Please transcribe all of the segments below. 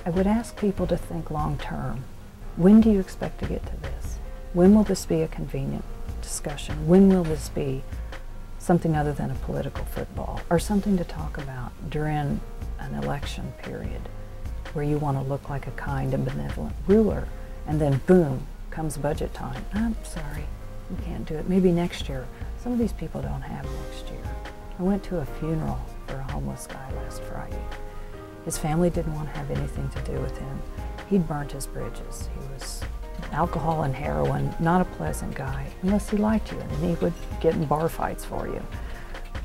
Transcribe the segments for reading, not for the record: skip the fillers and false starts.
I would ask people to think long term. When do you expect to get to this? When will this be a convenient discussion? When will this be something other than a political football or something to talk about during an election period where you want to look like a kind and benevolent ruler, and then boom, comes budget time. I'm sorry, we can't do it. Maybe next year. Some of these people don't have next year. I went to a funeral for a homeless guy last Friday. His family didn't want to have anything to do with him. He'd burnt his bridges. He was alcohol and heroin, not a pleasant guy, unless he liked you, and he would get in bar fights for you.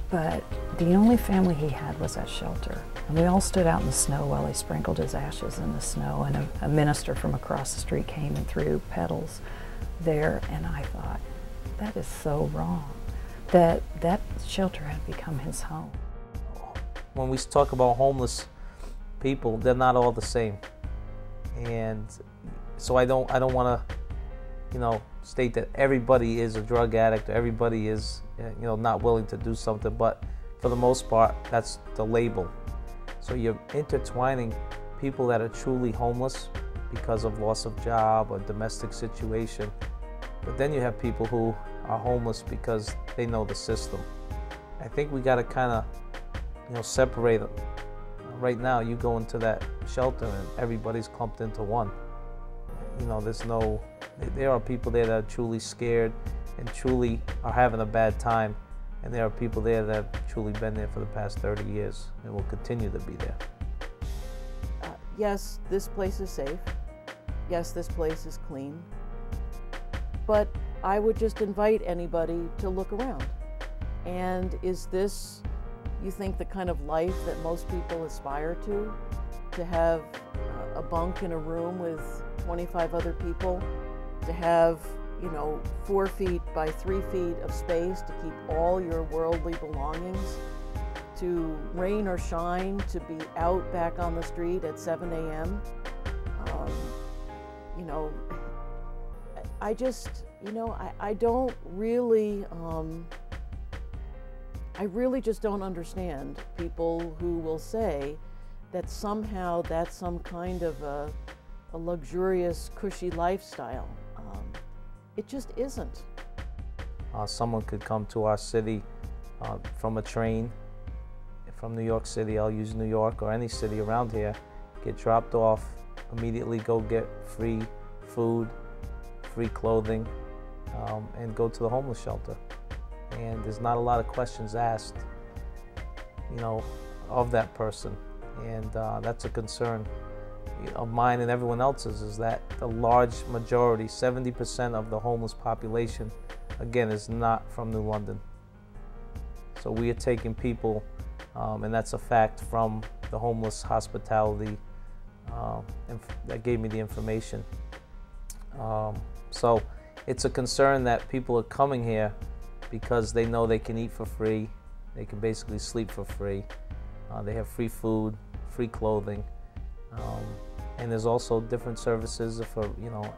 But the only family he had was at shelter. And we all stood out in the snow while he sprinkled his ashes in the snow, and a minister from across the street came and threw petals there, and I thought, that is so wrong, that shelter had become his home. When we talk about homeless people, they're not all the same, and so I don't want to, state that everybody is a drug addict or everybody is, not willing to do something. But for the most part, that's the label. So you're intertwining people that are truly homeless because of loss of job or domestic situation, but then you have people who are homeless because they know the system. I think we got to kind of, separate them. Right now, you go into that shelter and everybody's clumped into one. There are people there that are truly scared and truly are having a bad time, and there are people there that have truly been there for the past 30 years and will continue to be there. Yes, this place is safe. Yes, this place is clean. But I would just invite anybody to look around. And is this, you think, the kind of life that most people aspire to have a bunk in a room with 25 other people, to have 4 feet by 3 feet of space to keep all your worldly belongings, to rain or shine, to be out back on the street at 7 a.m. I just, I don't really, I really just don't understand people who will say that somehow that's some kind of a luxurious, cushy lifestyle. It just isn't. Someone could come to our city from a train, from New York City, I'll use New York or any city around here, get dropped off, immediately go get free food, free clothing, and go to the homeless shelter. And there's not a lot of questions asked, of that person. And that's a concern of mine and everyone else's, is that the large majority, 70% of the homeless population, again, is not from New London. So we are taking people, and that's a fact, from the homeless hospitality that gave me the information. So it's a concern that people are coming here because they know they can eat for free, they can basically sleep for free, they have free food, free clothing, and there's also different services for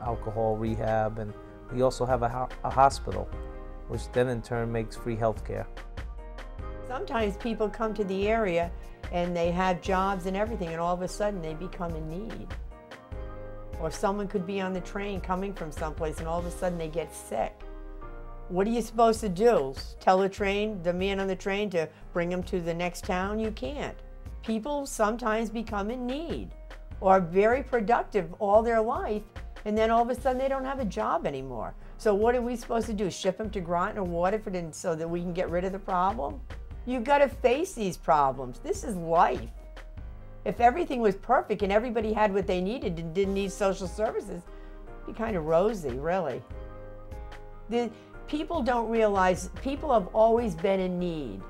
alcohol rehab, and we also have a hospital, which then in turn makes free health care. Sometimes people come to the area and they have jobs and everything, and all of a sudden they become in need. Or someone could be on the train coming from someplace and all of a sudden they get sick. What are you supposed to do? Tell the man on the train to bring him to the next town? You can't. People sometimes become in need or very productive all their life, and then all of a sudden they don't have a job anymore. So what are we supposed to do? Ship them to Groton or Waterford so that we can get rid of the problem? You've got to face these problems. This is life. If everything was perfect and everybody had what they needed and didn't need social services, it'd be kind of rosy, really. People don't realize people have always been in need.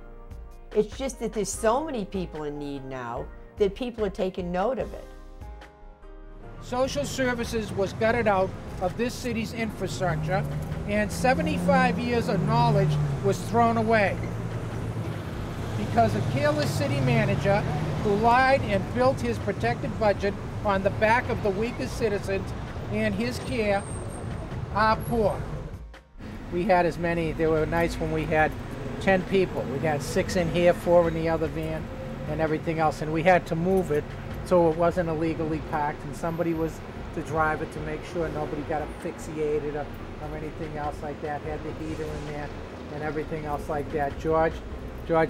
It's just that there's so many people in need now that people are taking note of it. Social services was gutted out of this city's infrastructure, and 75 years of knowledge was thrown away because a careless city manager who lied and built his protected budget on the back of the weakest citizens and his care are poor. We had as many, there were nights when we had 10 people. We had 6 in here, 4 in the other van, and everything else, and we had to move it so it wasn't illegally parked, and somebody was to drive it to make sure nobody got asphyxiated or anything else like that, had the heater in there and everything else like that. George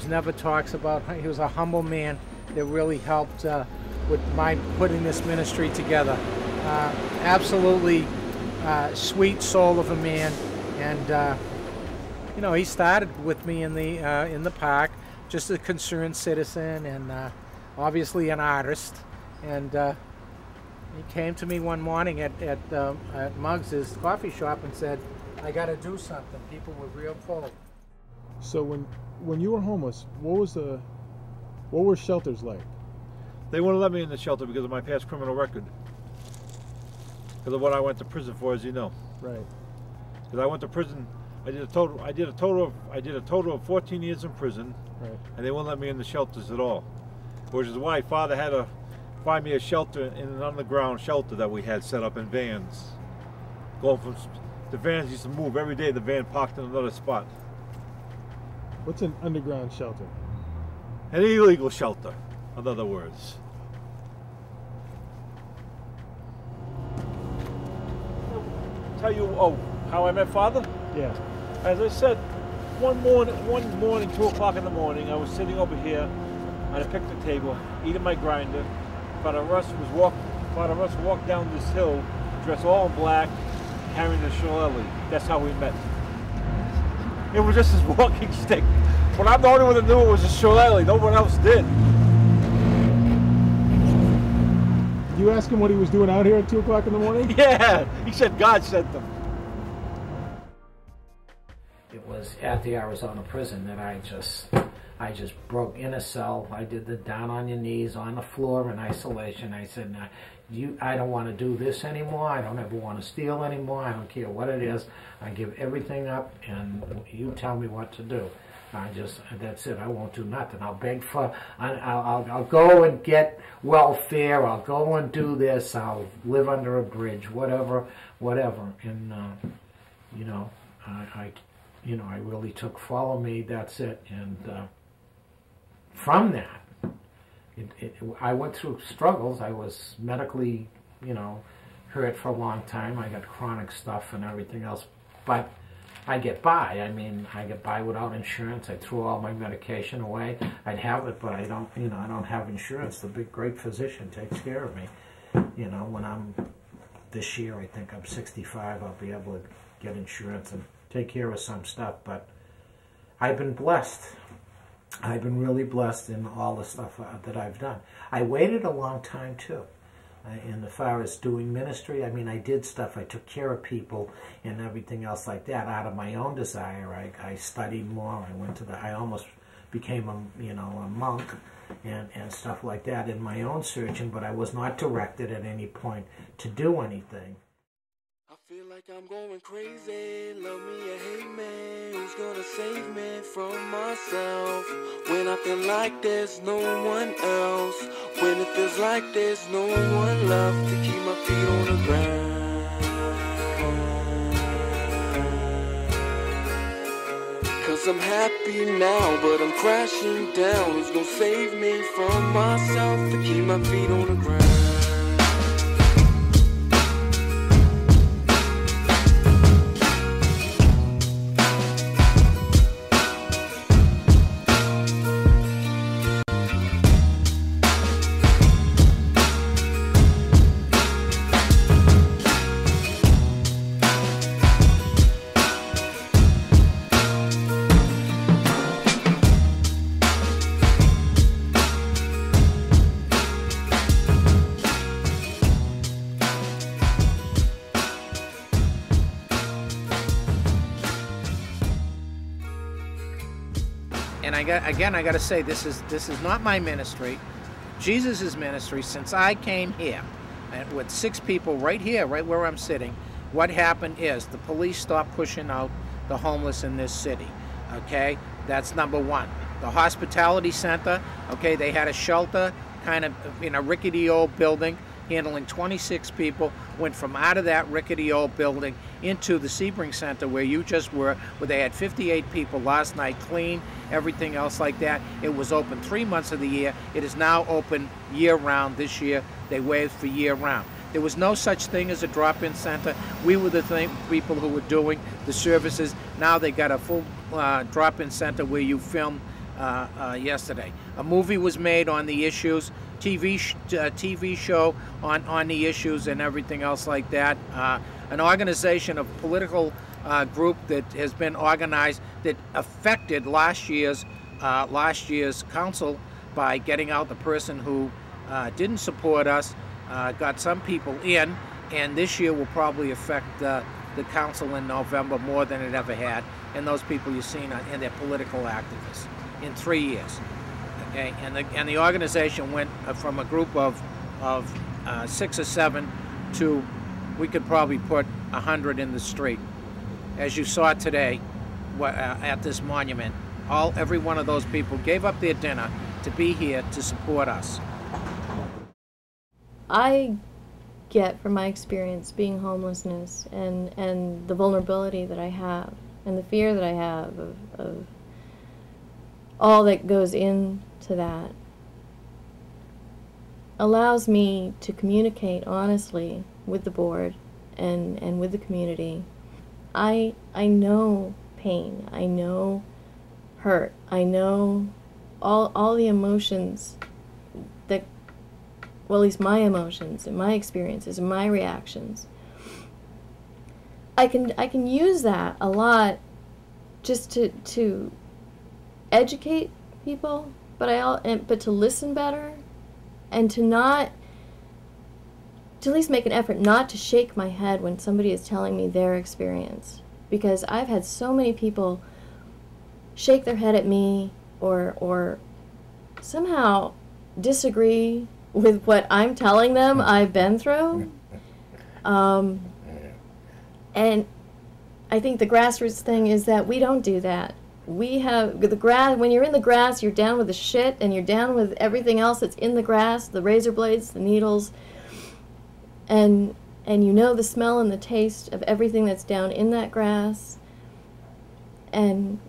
never talks about, he was a humble man that really helped with my putting this ministry together. Absolutely sweet soul of a man, and you know, he started with me in the park, just a concerned citizen and obviously an artist. And he came to me one morning at Muggs's coffee shop and said, "I got to do something." People were real full. So when you were homeless, what were shelters like? They wouldn't let me in the shelter because of my past criminal record. Because of what I went to prison for, as you know. Right. Because I went to prison, I did a total of 14 years in prison. Right. And they wouldn't let me in the shelters at all. Which is why Father had to find me a shelter in an underground shelter that we had set up in vans. Going from the vans used to move every day. The van parked in another spot. What's an underground shelter? An illegal shelter, in other words. Tell you how I met Father? Yeah. As I said, one morning, 2 o'clock in the morning, I was sitting over here on a picnic table, eating my grinder. Father Russ walked down this hill, dressed all in black, carrying a shillelagh. That's how we met. It was just his walking stick. But I'm the only one that knew it was a shillelagh. No one else did. You asked him what he was doing out here at 2 o'clock in the morning? Yeah, he said God sent them. It was at the Arizona prison that I just broke in a cell. I did the down on your knees on the floor in isolation. I said, I don't want to do this anymore. I don't ever want to steal anymore. I don't care what it is. I give everything up, and you tell me what to do. That's it. I won't do nothing. I'll beg for, I'll go and get welfare. I'll go and do this. I'll live under a bridge, whatever. And, you know, I really took follow me, that's it. And from that, I went through struggles. I was medically, hurt for a long time. I got chronic stuff and everything else. But I get by. I mean, I get by without insurance. I threw all my medication away. I'd have it, but I don't, I don't have insurance. The great physician takes care of me. When I'm, this year, I think I'm 65, I'll be able to get insurance and take care of some stuff. But I've been blessed. I've been really blessed in all the stuff that I've done. I waited a long time, too. In as far as doing ministry, I mean, I did stuff. I took care of people and everything else like that out of my own desire. I studied more. I almost became a monk and stuff like that in my own searching, but I was not directed at any point to do anything. I feel like I'm going crazy, love me or hate me, who's gonna save me from myself? When I feel like there's no one else, when it feels like there's no one left to keep my feet on the ground. 'Cause I'm happy now, but I'm crashing down. Who's gonna save me from myself to keep my feet on the ground? And I got to say, this is not my ministry. Jesus' ministry, since I came here, and with 6 people right here, right where I'm sitting, what happened is the police stopped pushing out the homeless in this city. Okay, that's number one. The hospitality center, okay, they had a shelter kind of in a rickety old building handling 26 people, went from out of that rickety old building into the Sebring Center where you just were, where they had 58 people last night, clean, everything else like that. It was open 3 months of the year. It is now open year-round this year. They waived for year-round. There was no such thing as a drop-in center. We were the people who were doing the services. Now they got a full drop-in center where you film yesterday. A movie was made on the issues, TV show on the issues and everything else like that. An organization of political group that has been organized that affected last year's council by getting out the person who didn't support us, got some people in, and this year will probably affect the council in November more than it ever had, and those people you've seen and they're political activists in 3 years. Okay, and the organization went from a group of 6 or 7 to, we could probably put 100 in the street. As you saw today at this monument, every one of those people gave up their dinner to be here to support us. I get from my experience being homelessness and the vulnerability that I have and the fear that I have of all that goes into that allows me to communicate honestly with the board and with the community. I know pain, I know hurt, I know all the emotions that, well, at least my emotions and my experiences and my reactions. I can use that a lot just to educate people, but to listen better and to at least make an effort not to shake my head when somebody is telling me their experience, because I've had so many people shake their head at me or somehow disagree with what I'm telling them I've been through. And I think the grassroots thing is that we don't do that. We have the grass. When you're in the grass, you're down with the shit, and you're down with everything else that's in the grass, the razor blades, the needles, and you know the smell and the taste of everything that's down in that grass. And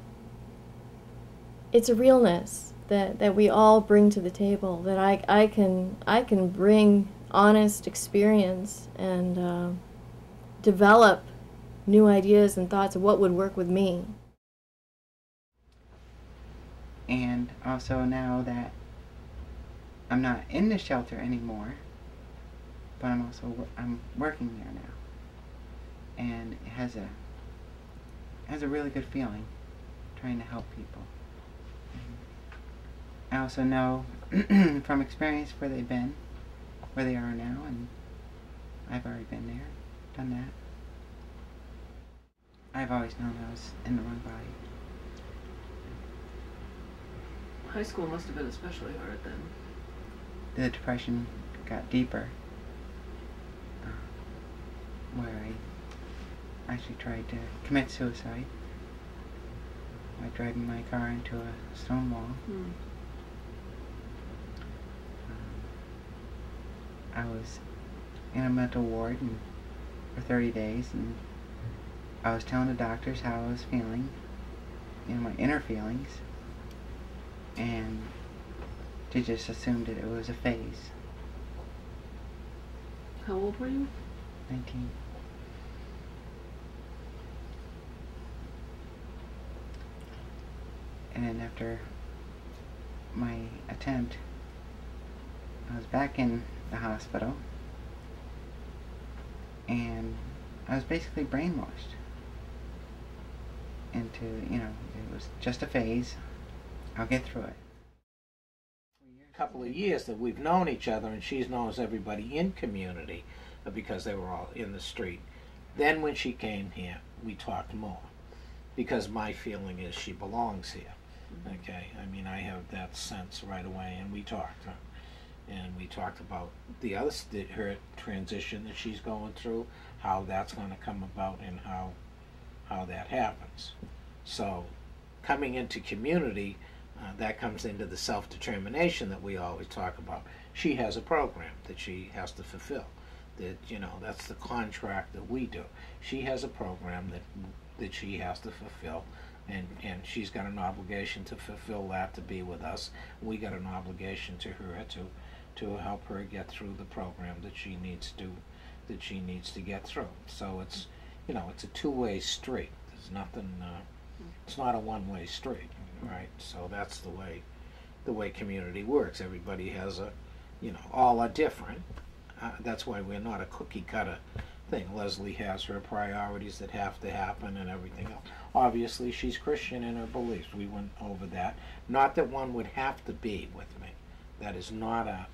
it's a realness that we all bring to the table, that I can bring honest experience and develop new ideas and thoughts of what would work with me. And also now that I'm not in the shelter anymore, but I'm working there now, and it has a really good feeling trying to help people. I also know from experience where they've been, where they are now, and I've already been there, done that. I've always known I was in the wrong body. High school must have been especially hard then. The depression got deeper, where I actually tried to commit suicide by driving my car into a stone wall. I was in a mental ward for 30 days, and I was telling the doctors how I was feeling, my inner feelings, and they just assumed that it was a phase. How old were you? 19. And then after my attempt, I was back in the hospital, and I was basically brainwashed into, it was just a phase. I'll get through it. A couple of years that we've known each other, and she knows everybody in community because they were all in the street. Then when she came here, we talked more, because my feeling is she belongs here. Okay, I mean, I have that sense right away, and we talked. and we talked about her transition that she's going through, how that's going to come about, and how that happens. So coming into community, that comes into the self-determination that we always talk about. She has a program that she has to fulfill. That, you know, that's the contract that we do. She has a program that she has to fulfill, and she's got an obligation to fulfill that, to be with us. We got an obligation to her to help her get through the program that she needs to get through. So it's, you know, it's a two-way street. There's nothing. It's not a one-way street, right? So that's the way community works. Everybody has a, you know, all are different. That's why we're not a cookie-cutter thing. Leslie has her priorities that have to happen and everything else. Obviously, she's Christian in her beliefs. We went over that. Not that one would have to be with me. That is not a,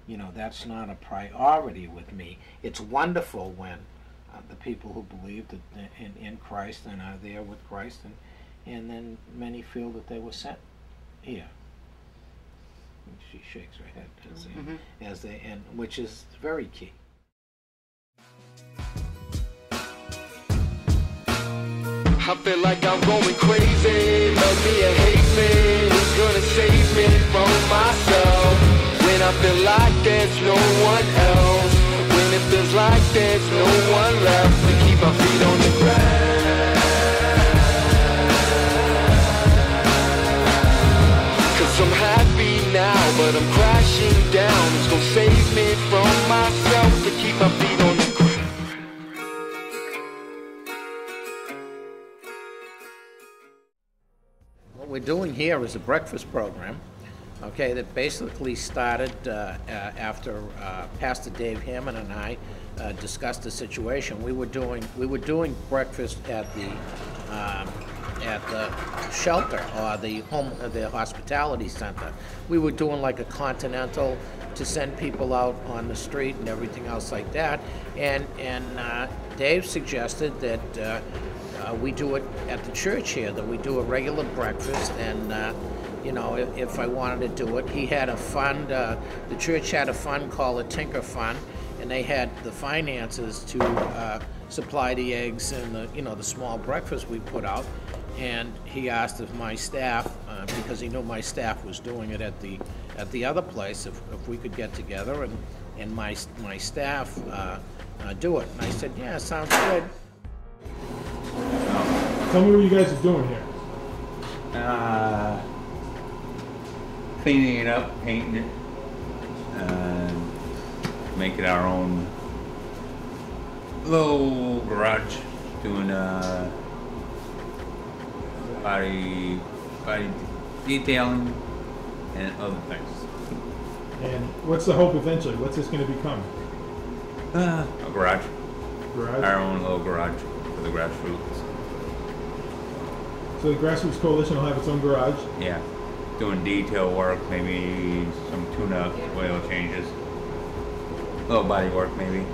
you know, that's not a priority with me. It's wonderful when the people who believe that in Christ and are there with Christ, and then many feel that they were sent here. And she shakes her head as they, and which is very key. I feel like I'm going crazy. Love me or hate me, who's gonna save me from myself? When I feel like there's no one else, when it feels like there's no one left to keep my feet on the ground. 'Cause I'm happy now, but I'm crashing down. Who's gonna save me from myself to keep my feet on the ground? What we're doing here is a breakfast program, okay, that basically started after Pastor Dave Hammond and I discussed the situation. We were doing breakfast at the shelter, or the hospitality center. We were doing like a continental to send people out on the street and everything else like that. And Dave suggested that we do it at the church here, that we do a regular breakfast, and you know, if I wanted to do it, he had a fund, the church had a fund called a Tinker Fund, and they had the finances to supply the eggs and the, you know, the small breakfast we put out. And he asked if my staff, because he knew my staff was doing it at the other place, if we could get together and my staff do it. And I said, yeah, sounds good. Tell me what you guys are doing here. Cleaning it up, painting it, making our own little garage, doing body detailing and other things. And what's the hope eventually? What's this going to become? A garage. Garage? Our own little garage for the grassroots. So the Grassroots Coalition will have its own garage? Yeah. Doing detail work, maybe some tune-up, oil changes, little body work maybe.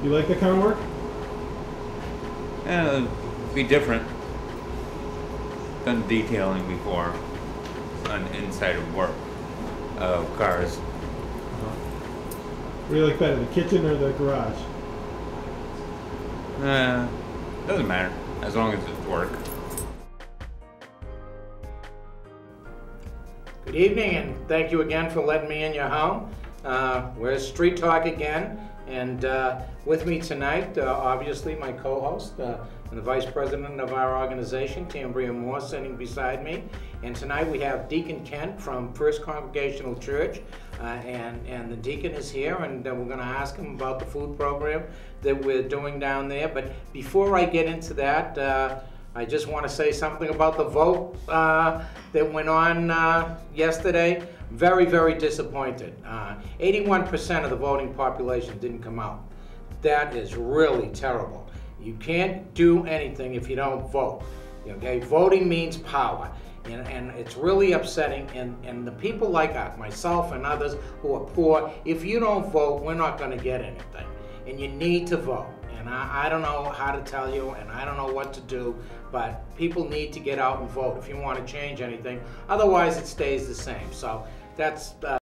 You like that kind of work? Yeah, be different. Done detailing before on inside of work of cars. What do you like better, the kitchen or the garage? Doesn't matter as long as it's work. Good evening, and thank you again for letting me in your home. We're Street Talk again, and with me tonight, obviously, my co-host and the vice president of our organization, Tambria Moore, sitting beside me. And tonight we have Deacon Kent from First Congregational Church, and the deacon is here, and we're going to ask him about the food program that we're doing down there. But before I get into that, I just want to say something about the vote that went on yesterday. Very, very disappointed. 81% of the voting population didn't come out. That is really terrible. You can't do anything if you don't vote. Okay, voting means power. And it's really upsetting, and the people like us, myself and others who are poor, if you don't vote, we're not going to get anything. And you need to vote. And I don't know how to tell you, and I don't know what to do, but people need to get out and vote if you want to change anything. Otherwise, it stays the same. So that's